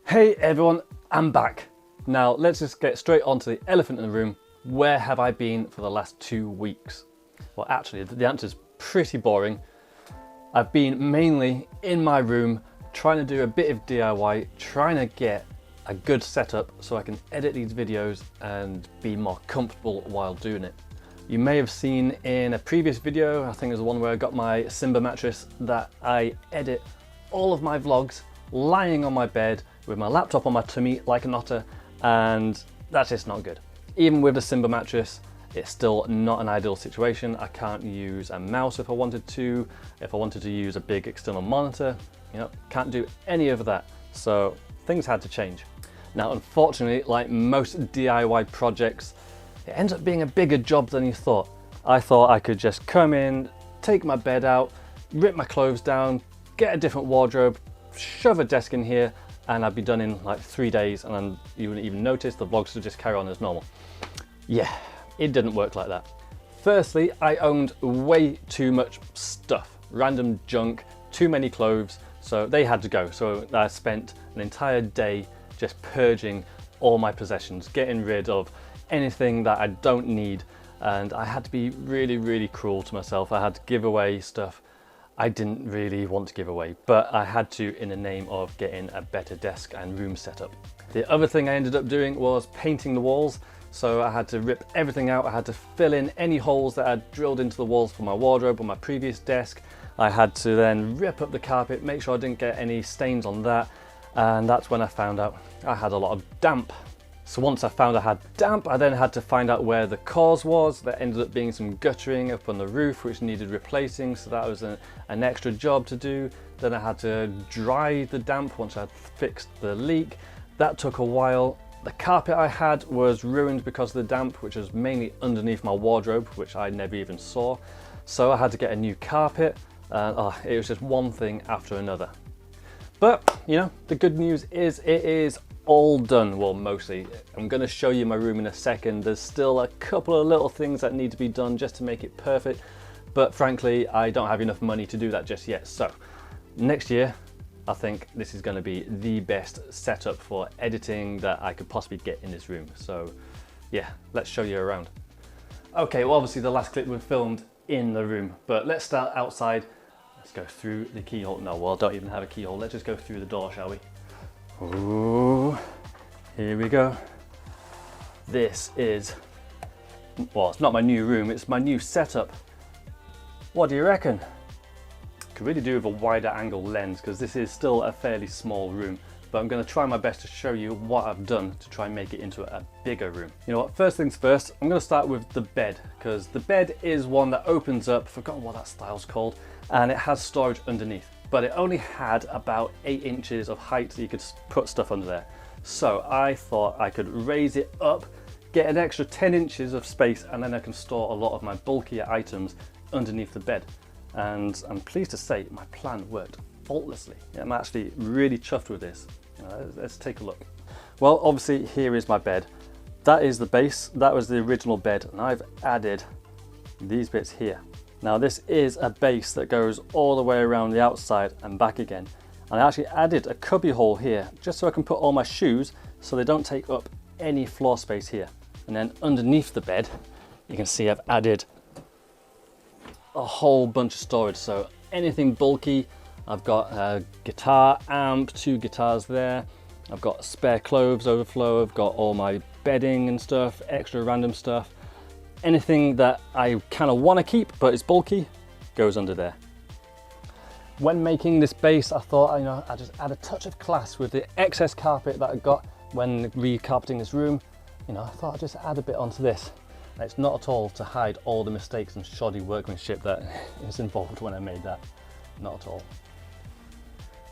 Hey everyone, I'm back. Now let's just get straight on to the elephant in the room. Where have I been for the last 2 weeks? Well, actually, the answer is pretty boring. I've been mainly in my room trying to do a bit of DIY, trying to get a good setup so I can edit these videos and be more comfortable while doing it. You may have seen in a previous video, I think it was the one where I got my Simba mattress, that I edit all of my vlogs lying on my bed with my laptop on my tummy like an otter, and that's just not good. Even with the Simba mattress, it's still not an ideal situation. I can't use a mouse if I wanted to. If I wanted to use a big external monitor, can't do any of that. So things had to change. Now, unfortunately, like most DIY projects, it ends up being a bigger job than you thought. I thought I could just come in, take my bed out, rip my clothes down, get a different wardrobe, shove a desk in here, and I'd be done in like 3 days, and then you wouldn't even notice. The vlogs would just carry on as normal. Yeah, it didn't work like that. Firstly, I owned way too much stuff, random junk, too many clothes, so they had to go. So I spent an entire day just purging all my possessions, getting rid of anything that I don't need, and I had to be really, really cruel to myself. I had to give away stuff I didn't really want to give away, but I had to in the name of getting a better desk and room setup. The other thing I ended up doing was painting the walls. So I had to rip everything out. I had to fill in any holes that I'd drilled into the walls for my wardrobe on my previous desk. I had to then rip up the carpet, make sure I didn't get any stains on that. And that's when I found out I had a lot of damp. So once I found I had damp, I then had to find out where the cause was. There ended up being some guttering up on the roof which needed replacing, so that was an extra job to do. Then I had to dry the damp once I'd fixed the leak. That took a while. The carpet I had was ruined because of the damp, which was mainly underneath my wardrobe, which I never even saw. So I had to get a new carpet, and it was just one thing after another. But, the good news is it is all done. Well, mostly. I'm going to show you my room in a second. There's still a couple of little things that need to be done just to make it perfect, but frankly, I don't have enough money to do that just yet. So next year, I think this is going to be the best setup for editing that I could possibly get in this room. So yeah, let's show you around. Okay, well, obviously the last clip was filmed in the room, but let's start outside. Let's go through the keyhole. No, well, I don't even have a keyhole. Let's just go through the door, shall we? Ooh, here we go. This is, well, it's not my new room, it's my new setup. What do you reckon? Could really do with a wider angle lens because this is still a fairly small room, but I'm going to try my best to show you what I've done to try and make it into a bigger room. You know what, first things first, I'm going to start with the bed, because the bed is one that opens up, forgotten what that style's called, and it has storage underneath, but it only had about 8 inches of height that you could put stuff under there. So I thought I could raise it up, get an extra 10 inches of space, and then I can store a lot of my bulkier items underneath the bed. And I'm pleased to say my plan worked faultlessly. I'm actually really chuffed with this. Let's take a look. Well, obviously here is my bed. That is the base. That was the original bed, and I've added these bits here. Now this is a base that goes all the way around the outside and back again. And I actually added a cubby hole here just so I can put all my shoes so they don't take up any floor space here. And then underneath the bed, you can see I've added a whole bunch of storage. So anything bulky, I've got a guitar amp, 2 guitars there. I've got spare clothes overflow. I've got all my bedding and stuff, extra random stuff. Anything that I kind of want to keep but it's bulky goes under there. When making this base, I thought, I just add a touch of class with the excess carpet that I got when recarpeting this room. I thought I'd just add a bit onto this. And it's not at all to hide all the mistakes and shoddy workmanship that is involved when I made that. Not at all.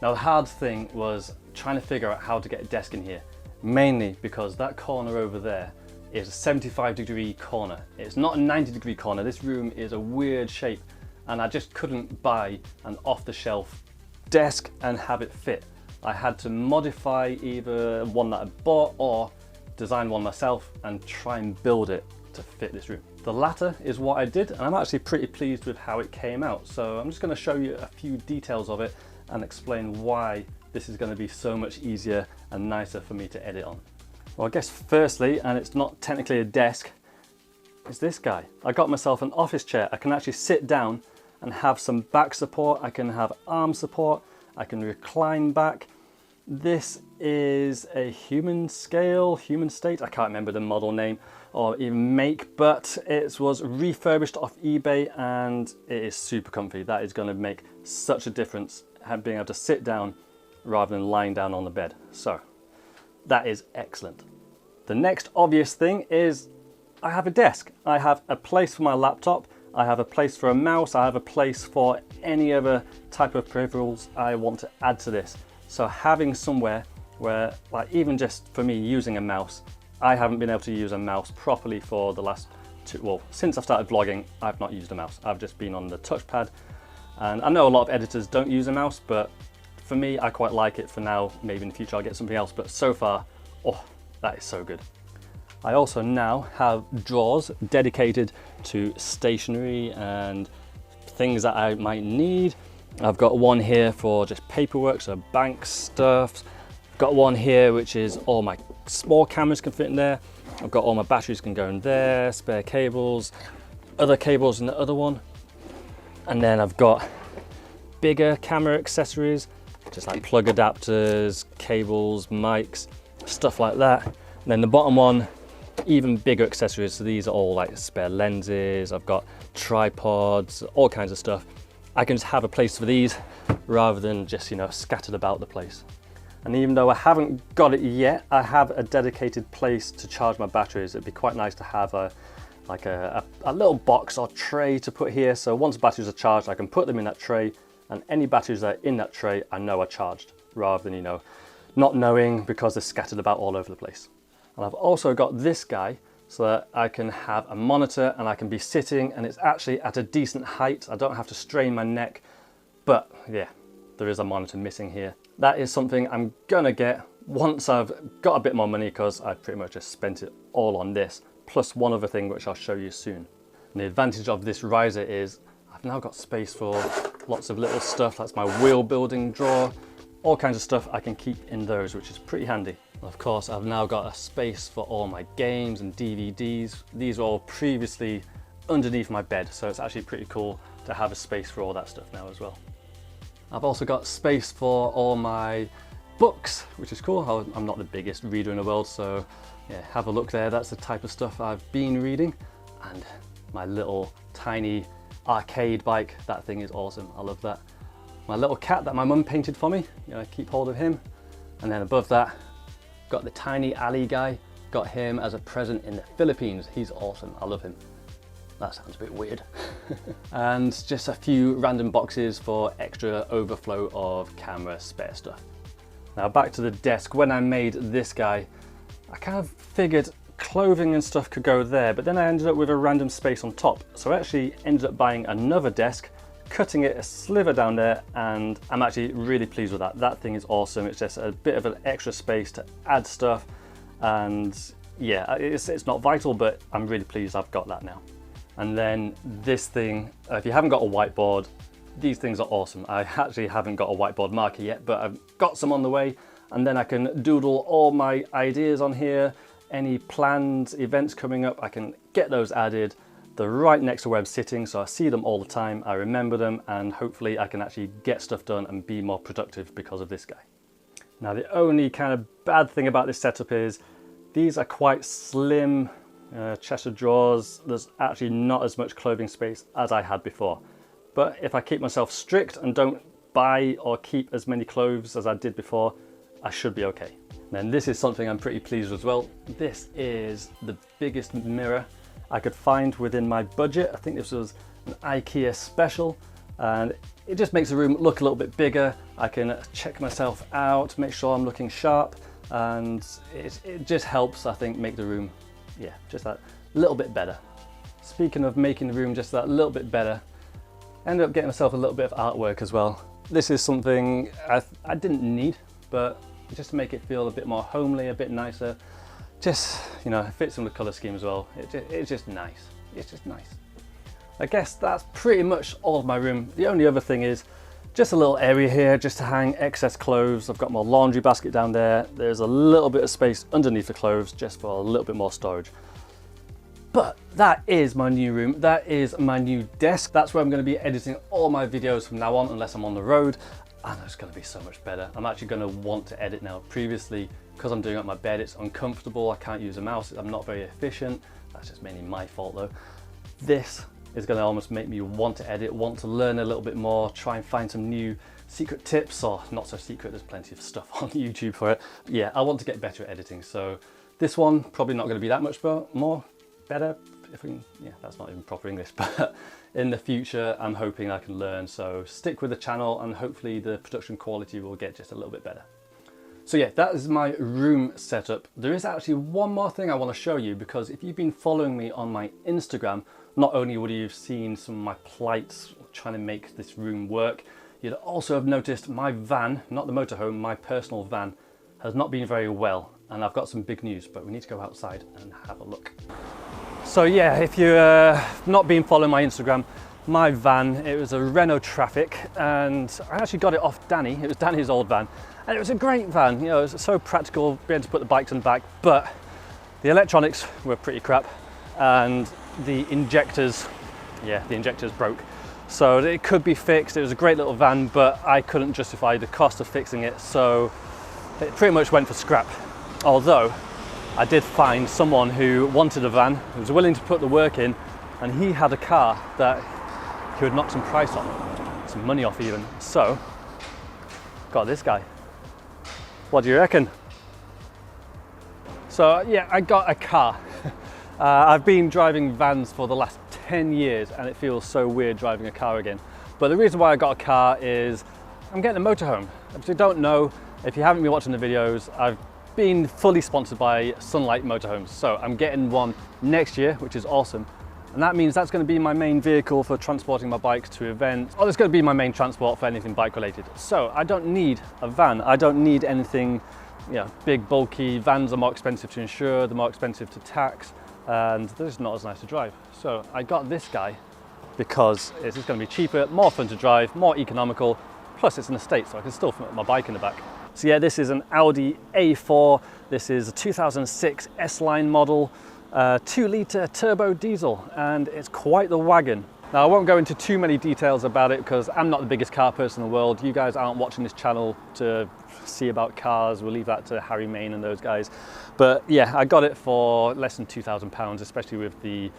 Now the hard thing was trying to figure out how to get a desk in here, mainly because that corner over there is a 75-degree corner. It's not a 90-degree corner. This room is a weird shape, and I just couldn't buy an off-the-shelf desk and have it fit. I had to modify either one that I bought or design one myself and try and build it to fit this room. The latter is what I did, and I'm actually pretty pleased with how it came out. So I'm just going to show you a few details of it and explain why this is going to be so much easier and nicer for me to edit on. Well, I guess firstly, and it's not technically a desk, is this guy. I got myself an office chair. I can actually sit down and have some back support. I can have arm support. I can recline back. This is a human state. I can't remember the model name or even make, but it was refurbished off eBay and it is super comfy. That is going to make such a difference, being able to sit down rather than lying down on the bed. So that is excellent. The next obvious thing is I have a desk. I have a place for my laptop. I have a place for a mouse. I have a place for any other type of peripherals I want to add to this. So having somewhere where, like, even just for me using a mouse, I haven't been able to use a mouse properly for the last since I've started vlogging, I've not used a mouse. I've just been on the touchpad. And I know a lot of editors don't use a mouse, but for me, I quite like it for now. Maybe in the future I'll get something else, but so far, oh, that is so good. I also now have drawers dedicated to stationery and things that I might need. I've got one here for just paperwork, so bank stuff. I've got one here which is all my small cameras can fit in there. I've got all my batteries can go in there, spare cables, other cables in the other one. And then I've got bigger camera accessories, just like plug adapters, cables, mics, stuff like that. And then the bottom one, even bigger accessories. So these are all like spare lenses. I've got tripods, all kinds of stuff. I can just have a place for these rather than just, you know, scattered about the place. And even though I haven't got it yet, I have a dedicated place to charge my batteries. It'd be quite nice to have a little box or tray to put here. So once batteries are charged, I can put them in that tray, and any batteries that are in that tray I know are charged, rather than, you know, not knowing because they're scattered about all over the place. And I've also got this guy so that I can have a monitor and I can be sitting and it's actually at a decent height. I don't have to strain my neck, but yeah, there is a monitor missing here. That is something I'm gonna get once I've got a bit more money, because I pretty much just spent it all on this, plus one other thing which I'll show you soon. And the advantage of this riser is I've now got space for lots of little stuff. That's my wheel building drawer, all kinds of stuff I can keep in those, which is pretty handy. Of course, I've now got a space for all my games and DVDs. These were all previously underneath my bed, so it's actually pretty cool to have a space for all that stuff now as well. I've also got space for all my books, which is cool. I'm not the biggest reader in the world, so yeah, have a look there. That's the type of stuff I've been reading. And my little tiny arcade bike, that thing is awesome. I love that. My little cat that my mum painted for me, you know, keep hold of him. And then above that, got the tiny Ali guy, got him as a present in the Philippines. He's awesome, I love him. That sounds a bit weird. And just a few random boxes for extra overflow of camera spare stuff. Now back to the desk. When I made this guy, I kind of figured clothing and stuff could go there, but then I ended up with a random space on top. So I actually ended up buying another desk, cutting it a sliver down there, and I'm actually really pleased with that. That thing is awesome. It's just a bit of an extra space to add stuff, and yeah, it's not vital, but I'm really pleased I've got that now. And then this thing, if you haven't got a whiteboard, these things are awesome. I actually haven't got a whiteboard marker yet, but I've got some on the way, and then I can doodle all my ideas on here. Any planned events coming up, I can get those added. They're right next to where I'm sitting, so I see them all the time, I remember them, and hopefully I can actually get stuff done and be more productive because of this guy. Now the only kind of bad thing about this setup is these are quite slim chest of drawers. There's actually not as much clothing space as I had before. But if I keep myself strict and don't buy or keep as many clothes as I did before, I should be okay. And then this is something I'm pretty pleased with as well. This is the biggest mirror I could find within my budget. I think this was an IKEA special, and it just makes the room look a little bit bigger. I can check myself out, make sure I'm looking sharp, and it just helps, I think, make the room, yeah, just that little bit better. Speaking of making the room just that little bit better, I ended up getting myself a little bit of artwork as well. This is something I didn't need, but just to make it feel a bit more homely, a bit nicer. Just, you know, it fits in the colour scheme as well. It's just nice. It's just nice. I guess that's pretty much all of my room. The only other thing is Just a little area here just to hang excess clothes. I've got my laundry basket down there. There's a little bit of space underneath the clothes just for a little bit more storage. But that is my new room. That is my new desk. That's where I'm going to be editing all my videos from now on, unless I'm on the road. And it's going to be so much better. I'm actually going to want to edit now. Previously, because I'm doing it on my bed, it's uncomfortable. I can't use a mouse. I'm not very efficient. That's just mainly my fault though. This is going to almost make me want to edit, want to learn a little bit more, try and find some new secret tips, or not so secret, there's plenty of stuff on YouTube for it. But yeah, I want to get better at editing. So this one, probably not going to be that much more better. If we can, yeah, that's not even proper English, but in the future, I'm hoping I can learn. So stick with the channel and hopefully the production quality will get just a little bit better. So yeah, that is my room setup. There is actually one more thing I want to show you, because if you've been following me on my Instagram, not only would you have seen some of my plights trying to make this room work, you'd also have noticed my van, not the motorhome, my personal van, has not been very well. And I've got some big news, but we need to go outside and have a look. So yeah, if you're not been following my Instagram, my van, it was a Renault Traffic, and I actually got it off Danny. It was Danny's old van, and it was a great van. You know, it was so practical, being able to put the bikes in the back, but the electronics were pretty crap, and the injectors, yeah, the injectors broke. So it could be fixed. It was a great little van, but I couldn't justify the cost of fixing it, so it pretty much went for scrap. Although I did find someone who wanted a van, who was willing to put the work in, and he had a car that he would knock some price on, some money off even. So got this guy. What do you reckon? So yeah, I got a car. I've been driving vans for the last 10 years and it feels so weird driving a car again. But the reason why I got a car is I'm getting a motorhome. If you don't know, if you haven't been watching the videos, I've been fully sponsored by Sunlight Motorhomes. So I'm getting one next year, which is awesome. And that means that's going to be my main vehicle for transporting my bikes to events. Or it's going to be my main transport for anything bike related. So I don't need a van. I don't need anything, you know, big, bulky. Vans are more expensive to insure, they're more expensive to tax, and they're just not as nice to drive. So I got this guy because it's just going to be cheaper, more fun to drive, more economical, plus it's an estate, so I can still fit my bike in the back. So yeah, this is an Audi A4. This is a 2006 S-Line model, 2-litre turbo diesel, and it's quite the wagon. Now I won't go into too many details about it because I'm not the biggest car person in the world. You guys aren't watching this channel to see about cars. We'll leave that to Harry Main and those guys. But yeah, I got it for less than £2,000, especially with the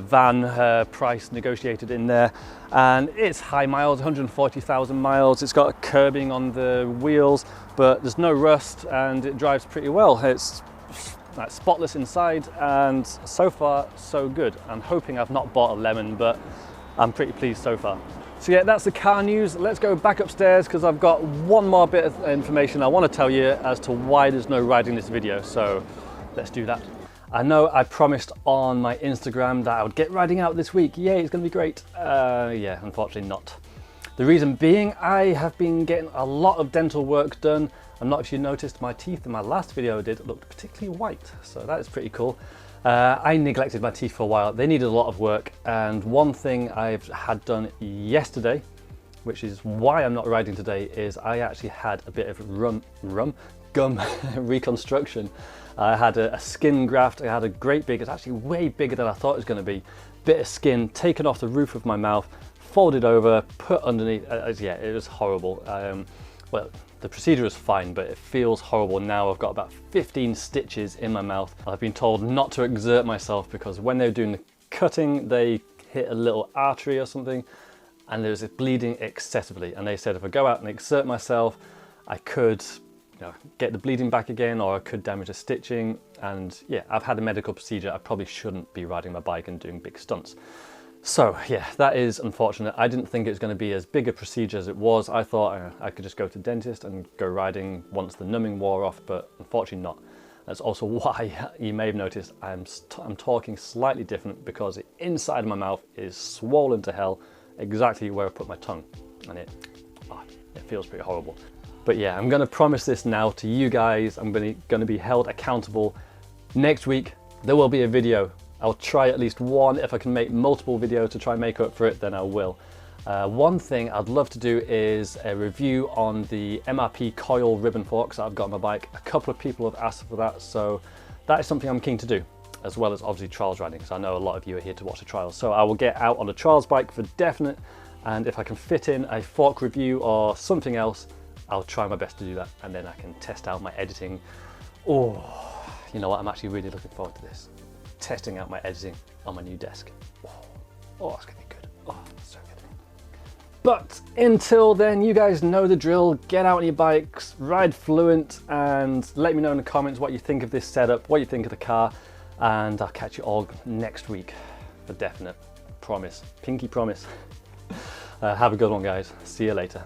van price negotiated in there. And it's high miles, 140,000 miles. It's got curbing on the wheels, but there's no rust and it drives pretty well. It's like spotless inside, and so far so good. I'm hoping I've not bought a lemon, but I'm pretty pleased so far. So yeah, that's the car news. Let's go back upstairs because I've got one more bit of information I want to tell you as to why there's no riding this video. So let's do that. I know I promised on my Instagram that I would get riding out this week. Yay, it's going to be great. Yeah, unfortunately not. The reason being, I have been getting a lot of dental work done. I'm not sure if you noticed my teeth in my last video I did looked particularly white, so that is pretty cool. I neglected my teeth for a while. They needed a lot of work, and one thing I've had done yesterday, which is why I'm not riding today, is I actually had a bit of gum reconstruction. I had a skin graft. I had a great big, it's actually way bigger than I thought it was going to be, bit of skin taken off the roof of my mouth, folded over, put underneath. Yeah, it was horrible. Well, the procedure was fine, but it feels horrible now. I've got about 15 stitches in my mouth. I've been told not to exert myself because when they're doing the cutting, they hit a little artery or something, and there's bleeding excessively. And they said if I go out and exert myself, I could, you know, get the bleeding back again, or I could damage the stitching. And yeah, I've had a medical procedure. I probably shouldn't be riding my bike and doing big stunts. So yeah, that is unfortunate. I didn't think it was going to be as big a procedure as it was. I thought I could just go to the dentist and go riding once the numbing wore off, but unfortunately not. That's also why you may have noticed I'm talking slightly different, because the inside of my mouth is swollen to hell, exactly where I put my tongue, and it feels pretty horrible. But yeah, I'm going to promise this now to you guys. I'm going to be held accountable. Next week there will be a video. I'll try at least one. If I can make multiple videos to try and make up for it, then I will. One thing I'd love to do is a review on the MRP coil ribbon forks that I've got on my bike. A couple of people have asked for that, so that is something I'm keen to do, as well as obviously trials riding, because I know a lot of you are here to watch the trials. So I will get out on a trials bike for definite, and if I can fit in a fork review or something else, I'll try my best to do that, and then I can test out my editing. Oh, you know what, I'm actually really looking forward to this. Testing out my editing on my new desk. Oh, it's gonna be good. Oh, so good. But until then, you guys know the drill. Get out on your bikes, ride fluent, and let me know in the comments what you think of this setup, what you think of the car, and I'll catch you all next week for definite. Promise. Pinky promise. Have a good one, guys. See you later.